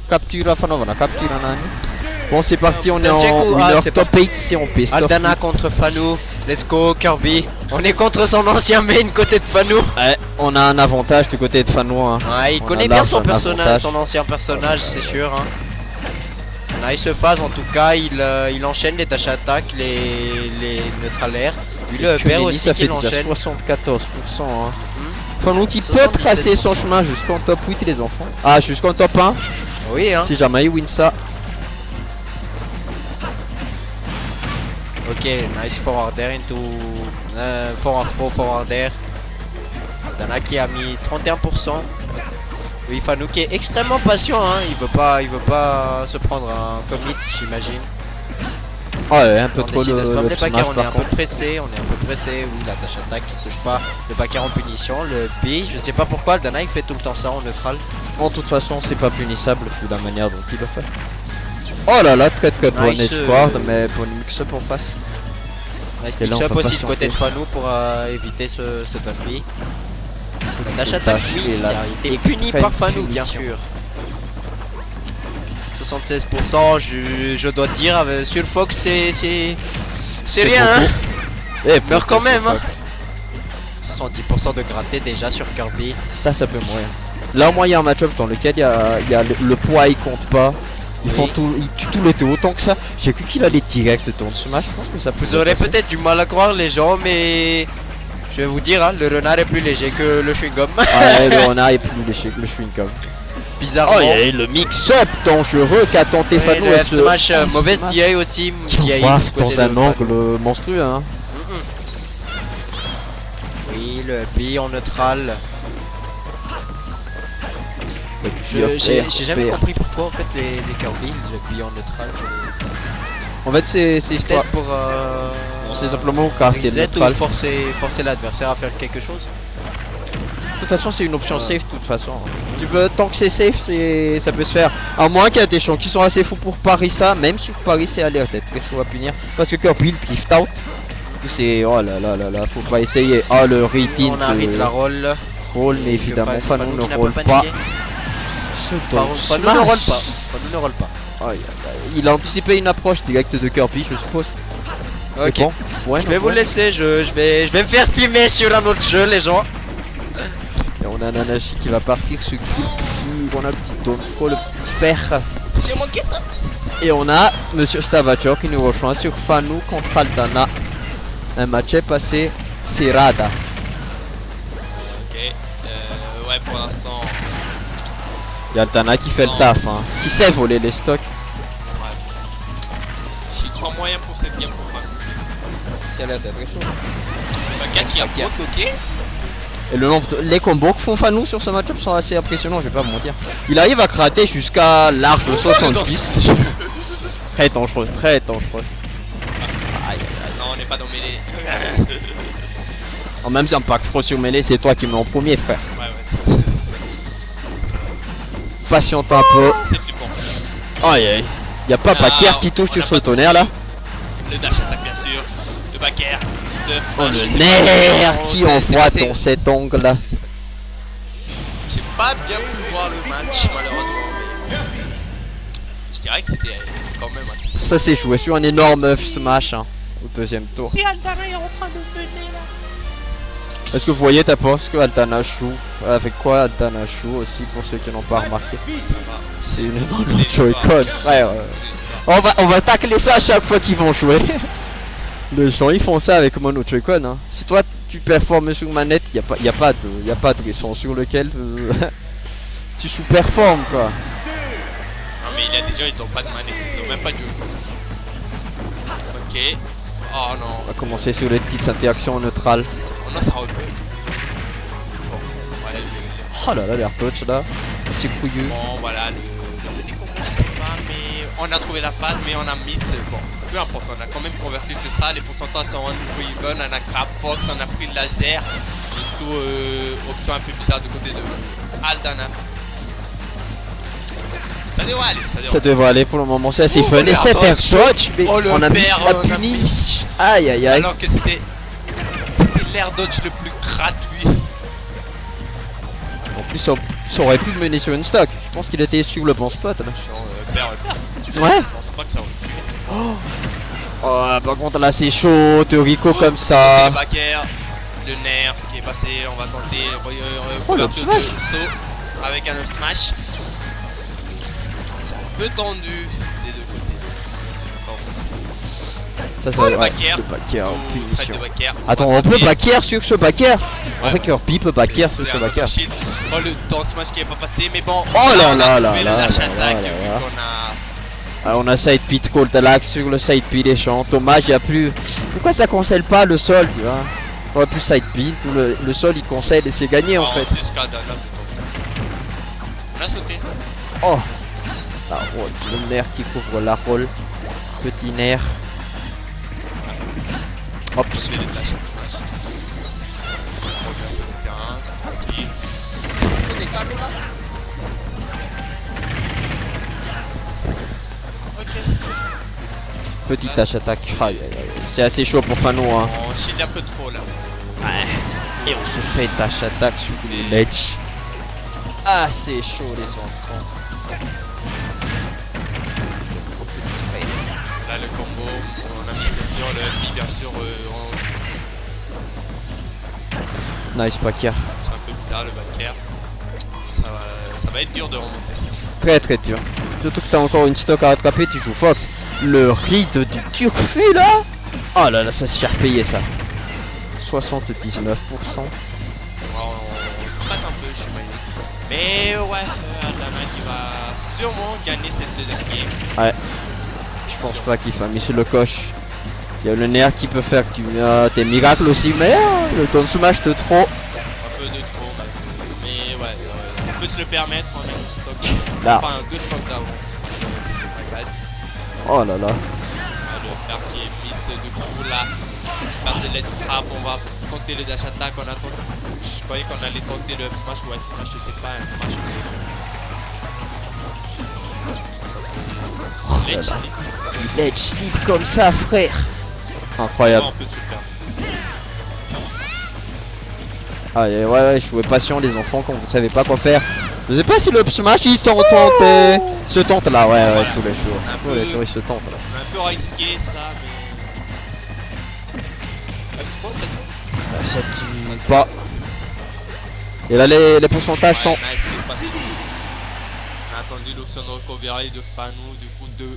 Captura Fanovana, captura Nani. Bon c'est parti, on est en Checo, winner c'est top 8 si on piste. Aldana contre Fanou. Let's go Kirby. On est contre son ancien main côté de Fanou. Ouais, on a un avantage du côté de Fanou. Hein. Ouais, il On connaît a bien large son un personnage, avantage. son ancien personnage, c'est sûr. Hein. Nice phase en tout cas, il enchaîne les tâches attaques, les neutralaires. Lui le père Kelly, aussi ça fait qu'il déjà enchaîne. 74%. Hein. Fanou qui peut 77%. tracer son chemin jusqu'en top 8 les enfants. Ah jusqu'en top 1 Oui hein. si jamais il win ça. Ok, nice forward air into forward air. Dana qui a mis 31%. Oui, Fanou qui est extrêmement patient, hein. Il veut pas se prendre un commit, j'imagine. Ouais, un peu On trop décide de le spam les smash, packers, on est par un peu contre. pressé, oui la tâche attaque qui touche pas, le packer en punition, le B, je sais pas pourquoi Dana il fait tout le temps ça en neutral. Bon, de toute façon, c'est pas punissable vu la manière dont il le fait. Oh là là, très bonne Nice, edge guard, mais bonne mix-up en face. Nice Et là, on mix-up peut aussi du patienter. côté de Fanou pour éviter ce top B. La tâche Une attaque tâche oui, et la qui a été punie extrême par Fanou bien punition. sûr. 76%, je dois te dire, sur le Fox c'est rien hein. Eh, Meurt quand même, hein. Fox. 70% de gratté déjà sur Kirby. Ça peut mourir. Là, au moins, il y a un match-up dans lequel il y a le poids, il compte pas. Ils Oui. font tout, ils tuent tout le taux autant que ça. J'ai cru qu'il allait direct dans le smash. Je pense que ça Vous pouvait aurez passer. peut-être du mal à croire les gens, mais je vais vous dire, hein, le renard est plus léger que le chewing-gum. Ouais, le renard est plus léché que le chewing-gum. Bizarrement. Oh, et le mix-up dangereux qu'a tenté Ouais, Fanou. le à F ce smash, F mauvaise smash DI aussi. qui DI envoie du côté dans un de Fanou. angle monstrueux. Hein. Oui, le B en neutral. Et puis, J'ai jamais PR. compris pourquoi en fait les Kirby, le B en neutral. En fait, c'est histoire. Peut-être pour C'est simplement car t'es reset ou neutral. forcer l'adversaire à faire quelque chose. De toute façon, c'est une option safe. De toute façon, tu peux, tant que c'est safe, ça peut se faire. À moins qu'il y a des champs qui sont assez fous pour parier ça. Même sur Paris, c'est alerte être très chaud à punir. Parce que Kirby il drift out. Du coup, c'est oh là là là là, faut pas essayer. Oh le rating. On arrive la roll. Roll, mais évidemment, Fanou qui ne n'a roll pas. paniqué. Ce Fanou smash. ne roll pas. Fanou ne roll pas. Aïe, aïe, aïe. Il a anticipé une approche directe de Kirby, je suppose. Mais Ok. bon, ouais, Je vais non, vous ouais. laisser, je vais me faire filmer sur un autre jeu les gens. Et on a Nanashi qui va partir sur Kirby. On a le petit Donfro, le petit fer. J'ai manqué ça. Et on a Monsieur Stavachor qui nous rejoint sur Fanou contre Aldana. Un match est passé serrada. Ok, ouais pour l'instant, Il y a Aldana qui fait le taf, hein. Qui sait voler les stocks. ouais. J'y crois moyen pour cette game pour Fanou. Si elle est très chaud. Bakat qui a bloqué, ok. Et le nombre les combos que font Fanou sur ce match-up sont assez impressionnants, je vais pas vous mentir. Il arrive à gratter jusqu'à large 70. Très dangereux, très dangereux. Aïe, aïe, aïe. Non, on n'est pas dans mêlée. En même temps, pack fro sur mêlée, c'est toi qui mets en premier, frère. Ouais, c'est Patiente un peu. flippant. Aïe, aïe. Y a pas Packer qui touche on sur a ce pas tonnerre là. Le dash attack bien sûr, le back air, le up Oh, smash. le c'est nerf pas- qui c'est envoie passé. dans cet angle là. J'ai pas bien pu voir le match malheureusement, mais je dirais que c'était quand même assez. Ça s'est joué sur un énorme smash hein, au deuxième tour. Si Aldana est en train de mener là. Est-ce que vous voyez ta poste que Aldana joue? Avec quoi Aldana joue aussi pour ceux qui n'ont pas remarqué? C'est une énorme Joy-Con. Ouais, on va tacler ça à chaque fois qu'ils vont jouer. Les gens ils font ça avec Mono Joy-Con hein. Si toi tu performes sur manette, y a pas de raison sur lequel tu sous-performes quoi. Non mais il y a des gens ils ont pas de manette, ils ont même pas de jeu. Ok. Oh non. On va commencer sur les petites interactions neutrales. Oh non ça rebug. Bon, voilà Oh là là, l'air touch là, c'est couillu. bon voilà le petit combo je sais pas mais on a trouvé la phase mais on a miss bon. Peu importe, on a quand même converti sur ça, les pourcentages sont à nouveau even, on a Crab Fox, on a pris le laser, et tout option un peu bizarre du côté de Aldana. Ça devrait aller, ça devrait Ça devrait aller pour le moment, c'est assez Oh, fun. Et l'air cet air touch. touch, mais Oh, le on a mis père, la on a puni. mis. Aïe aïe aïe. Alors que c'était l'air dodge le plus gratuit. En plus, Ça aurait pu mener sur une stock. Je pense qu'il était sur le bon spot là. Père. Ouais. Je pense pas que ça aurait pu. Oh, par contre là c'est chaud, Toriko comme Le ça. backer, le nerf qui est passé, on va tenter Oh, le couverture smash. de saut avec un up smash. C'est un peu tendu des deux côtés. Ça Oh, le ouais, backer. le backer en Tout près punition. de backer. Attends, on peut backer sur ce backer. En fait, Kirby peut backer sur C'est ce un backer. autre shield. Oh, le temps smash qui est pas passé, mais bon. Oh là on là a là trouvé le là dash là attack là vu là. qu'on a. Ah, on a side pit Colt Alax sur le side pit des champs. Dommage, il n'y a plus. Pourquoi ça concède pas le sol, tu vois? On aurait plus side pit, tout le sol il concède et c'est gagné en Oh, fait. c'est scandaleux. On a sauté. Oh, la roll, le nerf qui couvre la roll. Petit nerf. Hop, C'est les dash smash. On revient sur le terrain, c'est tranquille. Ok. petit dash attack. Aïe, aïe, aïe. C'est assez chaud pour Fano, hein. On shield un peu trop là. Et on se fait dash attack sur le ledge. Ah, c'est chaud les enfants. Là le combo, on a mis bien sûr le FI bien sûr Nice backer. c'est un peu bizarre le backer. Ça va être dur de remonter ça. Très très dur. Surtout que t'as encore une stock à rattraper, tu joues Fox. Le ride du Turfu là. Oh là là, ça se fait repayer ça. 79%. On se passe un peu chez Maïnek. Mais ouais, Aldana qui va sûrement gagner cette deuxième game. Je pense pas qu'il fasse, mais c'est le coche. Il y a le nerf qui peut faire tes miracles aussi, mais le ton smash de trop. Un peu de trop, mais ouais, on peut se le permettre, on a une stock. Là. Enfin, deux stocks d'avance. Oh là là. Le fer qui est miss de coup là. Faire de l'aide frappe, on va tenter le dash attack. On attend. Je croyais qu'on allait tenter le smash ou un smash, je sais pas, un smash. Ledge slip. Ledge slip comme ça, frère. Incroyable. On peut se le faire. Ah ouais, je jouais patient les enfants quand vous savez pas quoi faire. Je sais pas si le up smash il tente se tente là, ouais, tous les jours. Tous les jours il se tente là. On a un peu risqué ça, mais. C'est quoi cette. Ça tue pas. Et là les pourcentages sont. Nice, patience. On a attendu l'option de recovery de Fanou, du coup de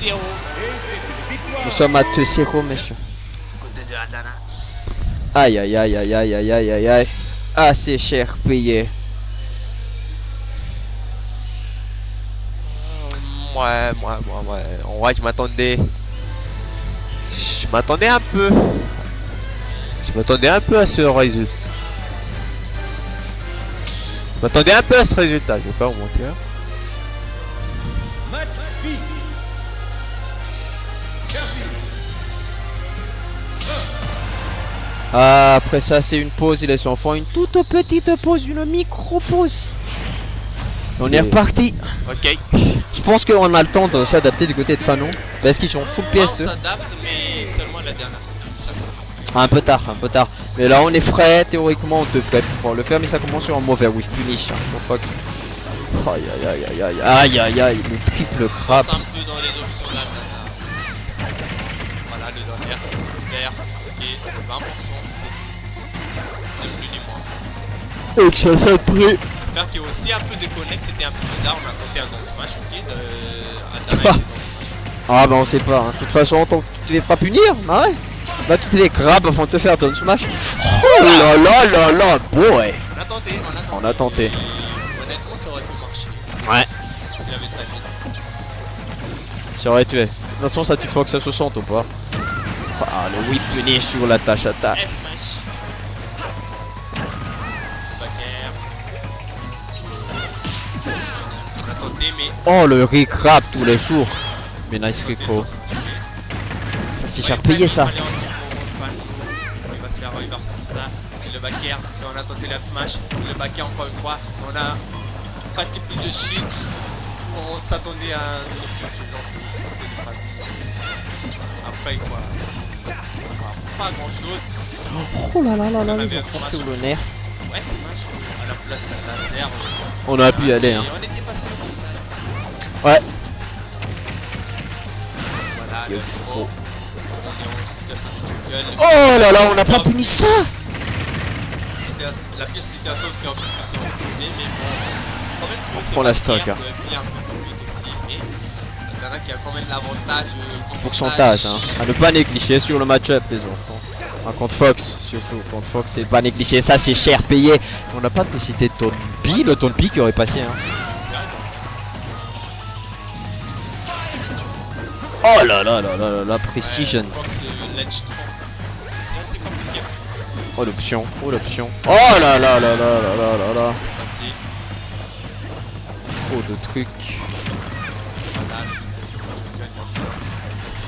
0. Nous sommes à 2-0 messieurs. Côté de Aldana. Aïe aïe aïe aïe aïe aïe aïe aïe aïe. Assez cher payé. Ouais. En vrai, je m'attendais un peu. Je m'attendais un peu à ce résultat. Je vais pas vous mentir. Ah, après ça c'est une pause, les enfants, une toute petite pause, une micro-pause. On est reparti. Ok. Je pense qu'on a le temps de s'adapter du côté de Fanon. Parce qu'ils sont full On PS2. s'adapte, mais seulement la dernière. C'est ça. Un peu tard. Mais là on est frais, théoriquement on devrait pouvoir le faire, mais ça commence sur un mauvais with punish hein, pour Fox. Aïe aïe aïe aïe aïe aïe aïe aïe, le triple crabe. C'est un peu dans les options d'Aldana. Voilà le dernier. Vert. Ok, 20%. C'est plus ni moins. Donc ça a pris. Faire qui est aussi un peu déconnecté, c'était un peu bizarre. On a tenté un down smash, ok. Aldana et ses down smash. Ah bah on sait pas, hein. De toute façon tant que tu te fais pas punir, bah ouais. Là tu te les grabes avant de te faire down smash. Oh là là là là, boy. On a tenté. Et Honnêtement, ça aurait pu marcher. ouais, Il avait timé. ça aurait tué. De toute façon ça tue Fox à 60 ou pas. Ah le whip punish sur la tâche attaque. F smash. Backer. On a tenté, mais. Oh le recrap tous les jours. Mais nice recro. Ça c'est cher payé ça. Il va se faire reverser ça. Et le backer, on a tenté la smash. Le backer encore une fois. On a presque plus de shield. On s'attendait à une option ce genre de après quoi. Pas grand chose. Oh là là là Si là, on ils avait ont un forcé smash, le nerf. Ouais, Smash, à la place d'un laser. On aurait pu y aller, hein. On était pas sûr de ça. Ouais. Voilà, le pro. On est en situation de jungle. Oh là là, on n'a pas puni ça. La pire situation qui est un peu plus reculée, mais bon. Quand même, On prend la stock, hein. Il un peu plus vite aussi, mais il y en a qui a quand même l'avantage. Pourcentage, hein. À ne pas négliger sur le match-up, les enfants. Hein, contre Fox, surtout. Contre Fox, c'est pas négliger. Ça, c'est cher payé. On n'a pas cité Tonpi, le Tonpi qui aurait passé, hein. Oh là là là là là, la precision. Fox, l'edge 3. C'est assez compliqué. Oh l'option, oh l'option. Oh là là là là là là là là. Facile. Trop de trucs. Voilà, la situation de jungle,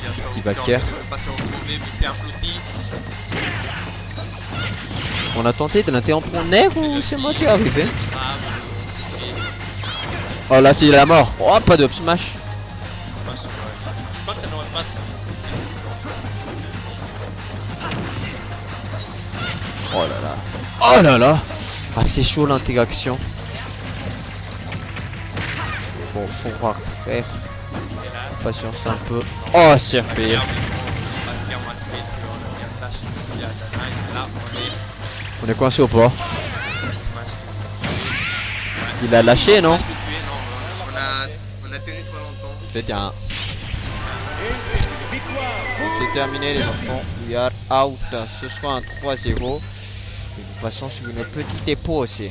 bien sûr. Petit backer. Passer au mauvais, vu que c'est un flotti. On a tenté de l'interrompre en air ou c'est moi qui est arrivé? Ah, Oh là c'est la mort. Oh pas de up smash. je crois que ça n'aurait pas. Oh là là. Oh là là. Ah c'est chaud l'interaction. Bon faut voir frère. Patience un peu. Oh c'est repayé. On est coincé ou pas? Il a lâché non? On a tenu trop longtemps. C'était un. C'est terminé les enfants. We are out. Ce sera un 3-0. Et nous passons sur une petite épaule aussi.